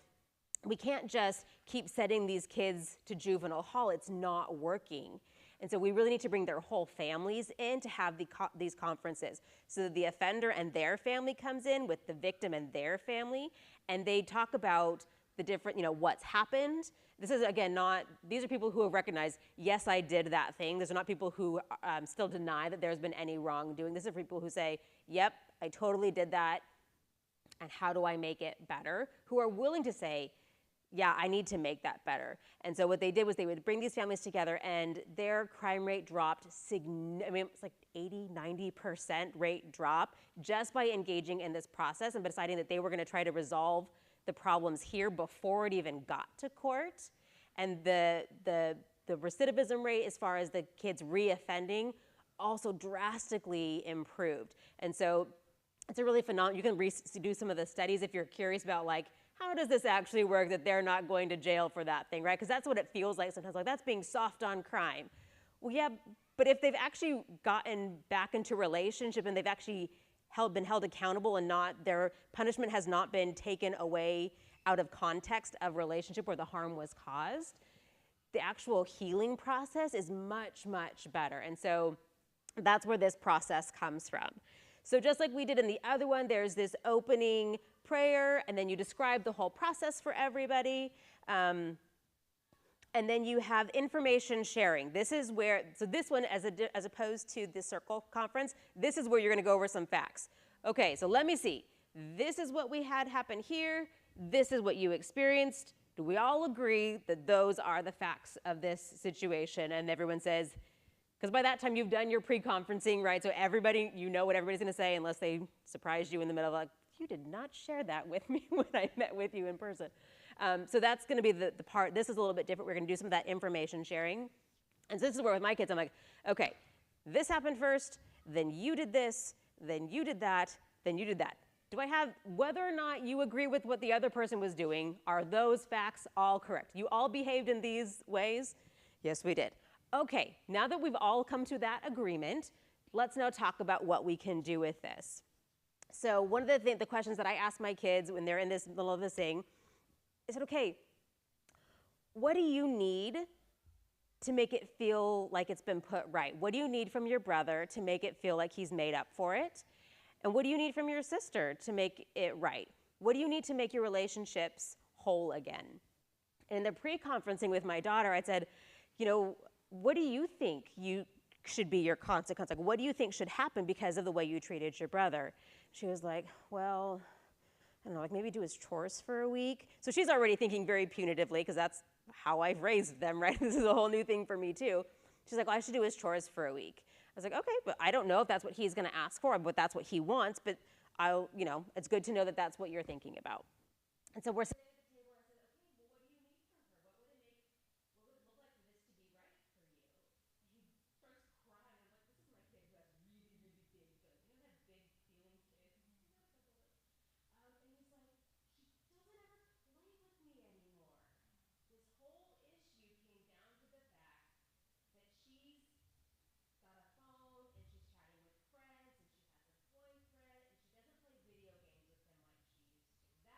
we can't just keep sending these kids to juvenile hall. It's not working. And so we really need to bring their whole families in to have these conferences. So the offender and their family comes in with the victim and their family, and they talk about the different, what's happened. This is, again, these are people who have recognized, yes, I did that thing. These are not people who still deny that there's been any wrongdoing. These are people who say, yep, I totally did that, and how do I make it better? Who are willing to say, yeah, I need to make that better. And so what they did was they would bring these families together, and their crime rate dropped, it's like 80, 90% rate drop just by engaging in this process and deciding that they were gonna try to resolve the problems here before it even got to court. And the recidivism rate as far as the kids reoffending also drastically improved. And so it's a really phenomenal, you can do some of the studies if you're curious about like, how does this actually work that they're not going to jail for that thing, right? Because that's what it feels like sometimes, like that's being soft on crime. Well, yeah, but if they've actually gotten back into relationship and they've actually been held accountable and their punishment has not been taken away out of context of relationship where the harm was caused, the actual healing process is much, much better. And so that's where this process comes from. So just like we did in the other one, there's this opening prayer, and then you describe the whole process for everybody. And then you have information sharing. This is where, so this one, as opposed to the circle conference, this is where you're gonna go over some facts. Okay, so let me see. This is what we had happen here. This is what you experienced. Do we all agree that those are the facts of this situation? And everyone says, because by that time you've done your pre-conferencing, right? So everybody, you know what everybody's gonna say unless they surprised you in the middle of like, you did not share that with me when I met with you in person. So that's gonna be the part, this is a little bit different. We're gonna do some of that information sharing. And so this is where with my kids, I'm like, okay, this happened first, then you did this, then you did that, then you did that. Do I have, whether or not you agree with what the other person was doing, are those facts all correct? You all behaved in these ways? Yes, we did. Okay, now that we've all come to that agreement, let's now talk about what we can do with this. So one of the questions that I ask my kids when they're in this middle of this thing, I said, okay, what do you need to make it feel like it's been put right? What do you need from your brother to make it feel like he's made up for it? And what do you need from your sister to make it right? What do you need to make your relationships whole again? And in the pre-conferencing with my daughter, I said, what do you think should be your consequence? Like, what do you think should happen because of the way you treated your brother? She was like, well, I don't know, like maybe do his chores for a week. So she's already thinking very punitively, because that's how I've raised them, right? This is a whole new thing for me too. She's like, well, I should do his chores for a week. I was like, okay, but I don't know if that's what he's gonna ask for, but that's what he wants, but it's good to know that that's what you're thinking about. And so we're sitting at the table, and I said, okay, well, what do you need from her? What would it look like for this to be right for you? And he starts crying. I'm like, this is my kid who has really, really big feelings. You know that big feeling kid? And he's like, he doesn't ever play with me anymore. This whole issue came down to the fact that she's got a phone and she's chatting with friends and she has a boyfriend and she doesn't play video games with him like she used to.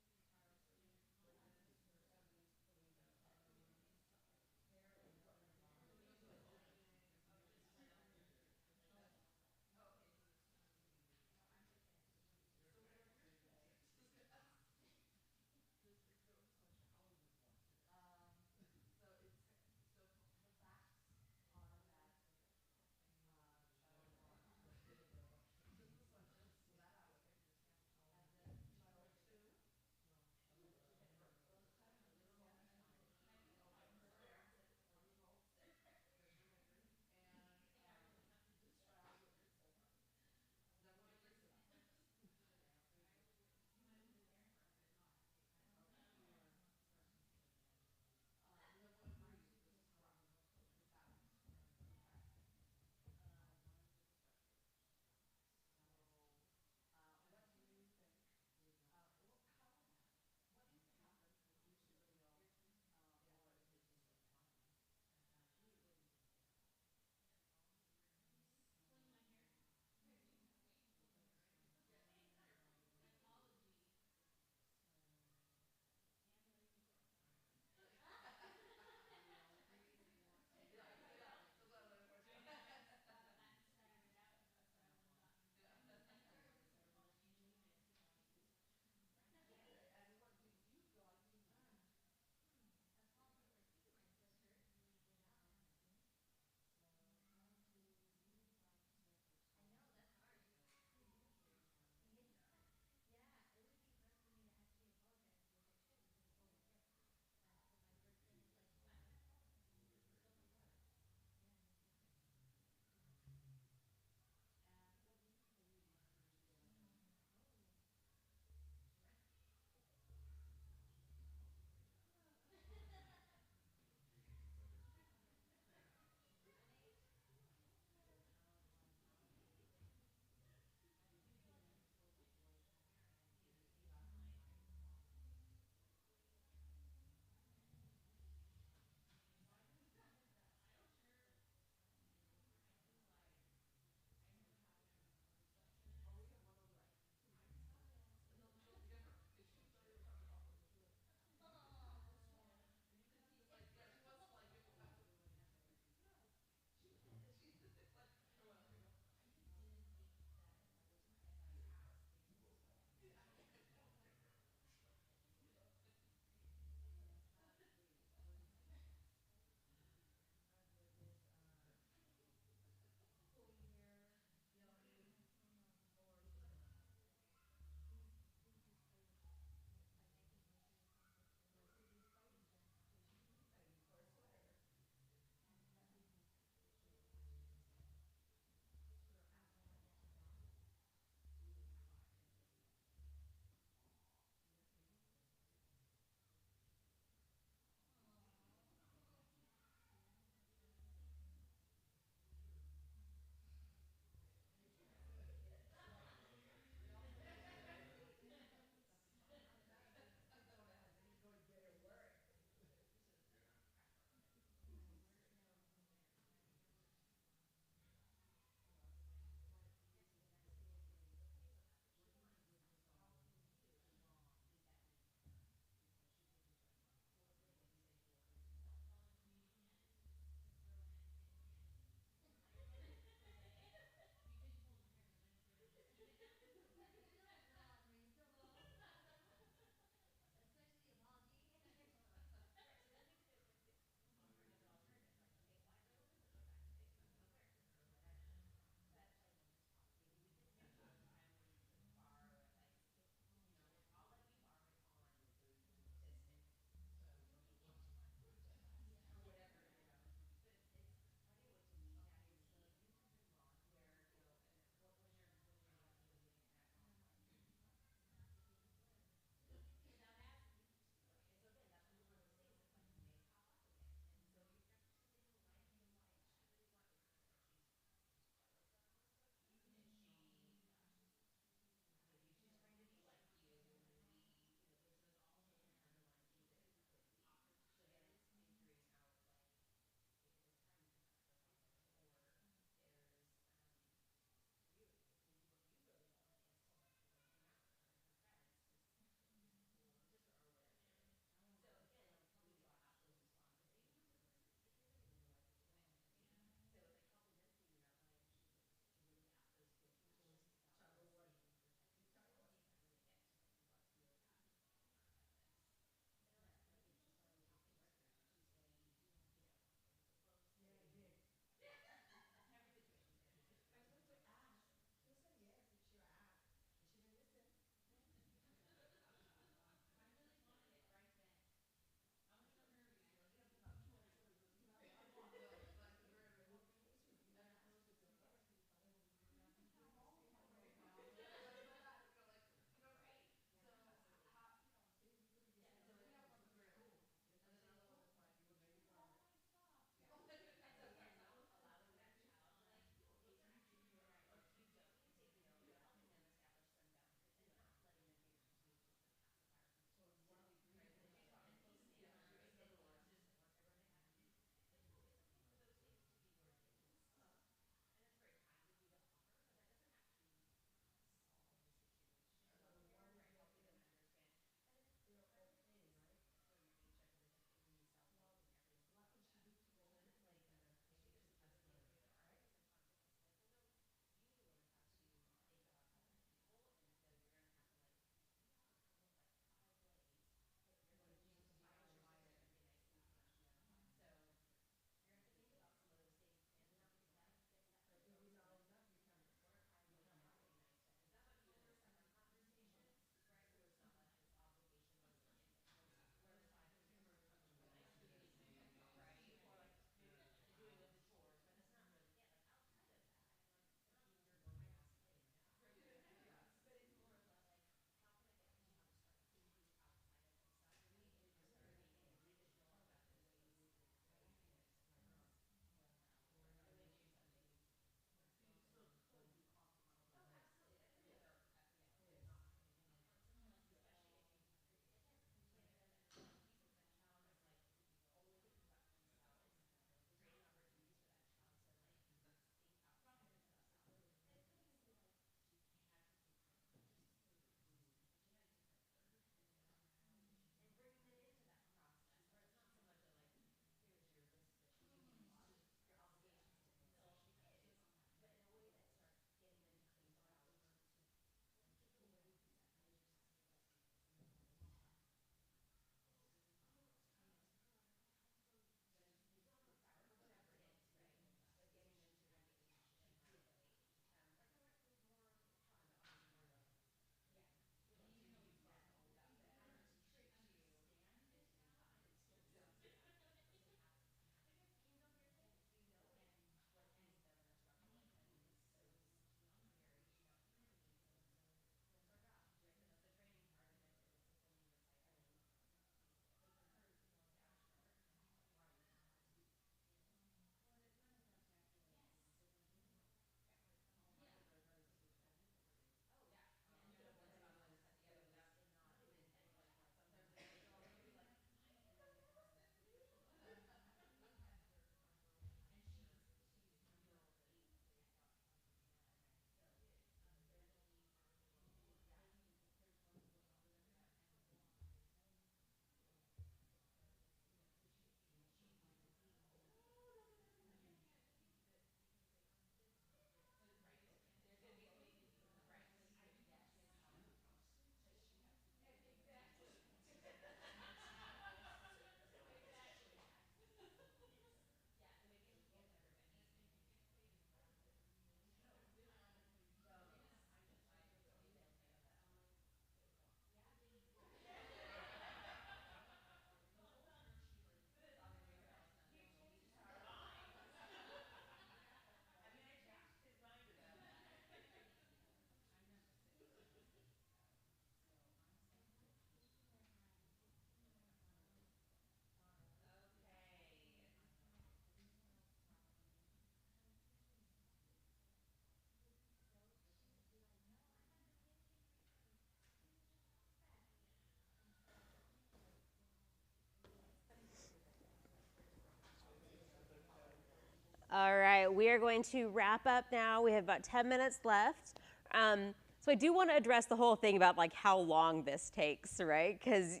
All right, we are going to wrap up now. We have about 10 minutes left. So I do want to address the whole thing about like how long this takes, right? Because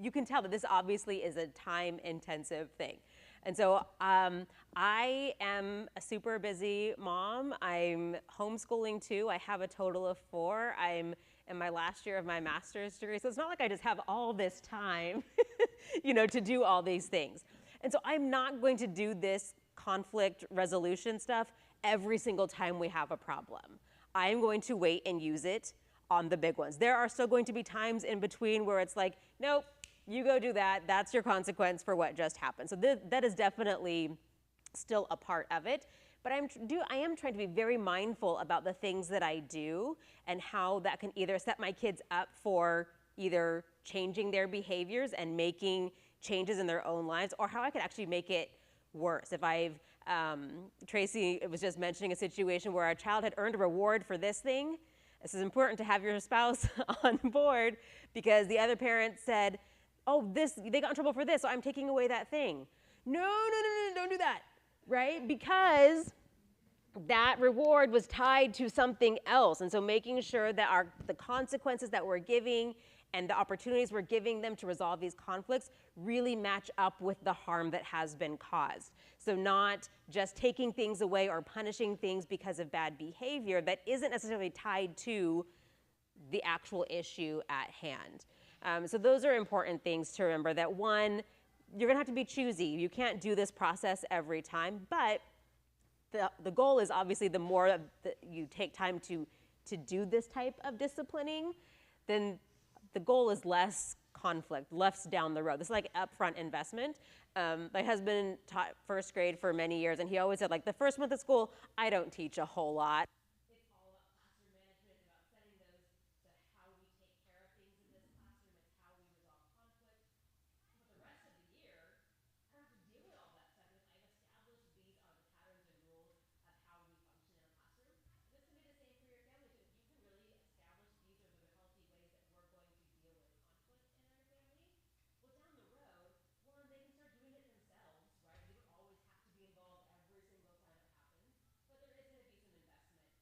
you can tell that this obviously is a time intensive thing. And so I am a super busy mom. I'm homeschooling too. I have a total of 4. I'm in my last year of my master's degree. So it's not like I just have all this time, to do all these things. And so I'm not going to do this conflict resolution stuff every single time we have a problem. I'm going to wait and use it on the big ones. There are still going to be times in between where it's like, nope, you go do that. That's your consequence for what just happened. So that is definitely still a part of it. But I am trying to be very mindful about the things that I do and how that can either set my kids up for either changing their behaviors and making changes in their own lives, or how I could actually make it worse. If Tracy was just mentioning a situation where a child had earned a reward for this thing. This is important to have your spouse on board because the other parent said, oh, they got in trouble for this, so I'm taking away that thing. No, don't do that, right? Because that reward was tied to something else. And so making sure that the consequences that we're giving and the opportunities we're giving them to resolve these conflicts really match up with the harm that has been caused. So not just taking things away or punishing things because of bad behavior that isn't necessarily tied to the actual issue at hand. So those are important things to remember, that one, you're gonna have to be choosy. You can't do this process every time, but the goal is obviously the more that you take time to do this type of disciplining, then the goal is less conflict, less down the road. This is like upfront investment. My husband taught first grade for many years, and he always said, like, the first month of school, I don't teach a whole lot. It's all about classroom management, about setting those, how we take care of things in this classroom, it's how we resolve conflict. But the rest of the year, I don't have to deal with all that stuff because I've established these are the patterns and rules of how we function in a classroom. And this can be the same for your family too. If you can really establish these are the healthy ways that we're going to deal with conflict in our family, well, down the road, one, they can start doing it themselves, right? You don't always have to be involved every single time it happens, but there is going to be some investment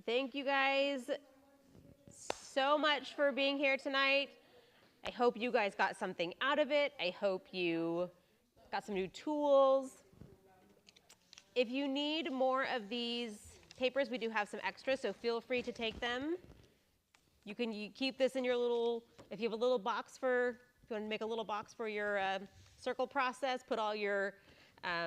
Thank you guys so much for being here tonight. I hope you guys got something out of it. I hope you got some new tools. If you need more of these papers, we do have some extras, so feel free to take them. You can keep this in your little, if you have a little box for, if you want to make a little box for your circle process, put all your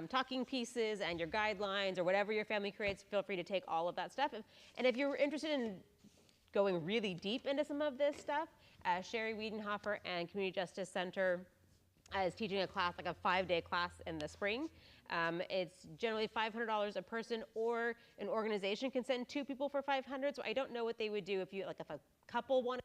talking pieces and your guidelines or whatever your family creates, feel free to take all of that stuff. And if you're interested in going really deep into some of this stuff, Sherry Wiedenhofer and Community Justice Center is teaching a class, like a 5-day class in the spring. It's generally $500 a person, or an organization can send 2 people for $500. So I don't know what they would do if you, like if a couple wanted